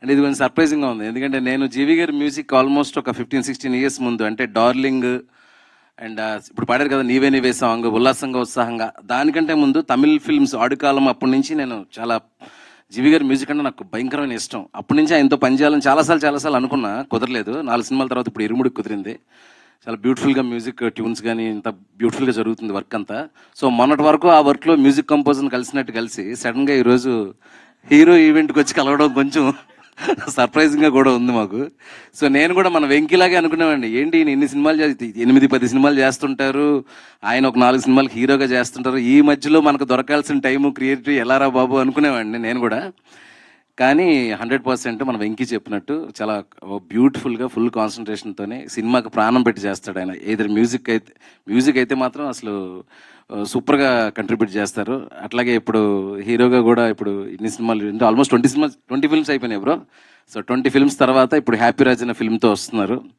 అంటే ఇది కొంచెం సర్ప్రైజింగ్గా ఉంది. ఎందుకంటే నేను జీవి గారి మ్యూజిక్ ఆల్మోస్ట్ ఒక 15-16 ఇయర్స్ ముందు, అంటే డార్లింగ్ అండ్ ఇప్పుడు పాడారు కదా నీవే నీవే సాంగ్, ఉల్లాసంగా ఉత్సాహంగా, దానికంటే ముందు తమిళ్ ఫిల్మ్స్ ఆడుకాలం అప్పటి నుంచి నేను చాలా జీవి గారి మ్యూజిక్ అంటే నాకు భయంకరమైన ఇష్టం. అప్పటి నుంచి ఆయనతో పనిచేయాలని చాలాసార్లు అనుకున్నా, కుదరలేదు. 4 సినిమాల తర్వాత ఇప్పుడు ఇరుముడికి కుదిరింది. చాలా బ్యూటిఫుల్గా మ్యూజిక్ ట్యూన్స్ కానీ ఇంత బ్యూటిఫుల్గా జరుగుతుంది వర్క్ అంతా. సో మొన్నటి వరకు ఆ వర్క్లో మ్యూజిక్ కంపోజర్ని కలిసినట్టు కలిసి సడన్గా ఈరోజు హీరో ఈవెంట్కి వచ్చి కలవడం కొంచెం సర్ప్రైజింగ్గా కూడా ఉంది మాకు. సో నేను కూడా మన వెంకీలాగే అనుకునేవాడిని, ఏంటి ఈయన ఇన్ని సినిమాలు 8-10 సినిమాలు చేస్తుంటారు, ఆయన ఒక 4 సినిమాలకు హీరోగా చేస్తుంటారు, ఈ మధ్యలో మనకు దొరకాల్సిన టైము క్రియేటివ్ ఎలారా బాబు అనుకునేవాడిని నేను కూడా. కానీ 100% మన వెంకీ చెప్పినట్టు చాలా బ్యూటిఫుల్గా ఫుల్ కాన్సన్ట్రేషన్తోనే సినిమాకి ప్రాణం పెట్టి చేస్తాడు ఆయన. ఏదైనా మ్యూజిక్ అయితే మాత్రం అసలు సూపర్గా కంట్రిబ్యూట్ చేస్తారు. అట్లాగే ఇప్పుడు హీరోగా కూడా ఇప్పుడు ఇన్ని సినిమాలు ఆల్మోస్ట్ 20 ఫిల్మ్స్ అయిపోయినాయి బ్రో. సో 20 ఫిల్మ్స్ తర్వాత ఇప్పుడు హ్యాపీ రాజ్ అనే ఫిల్మ్తో వస్తున్నారు.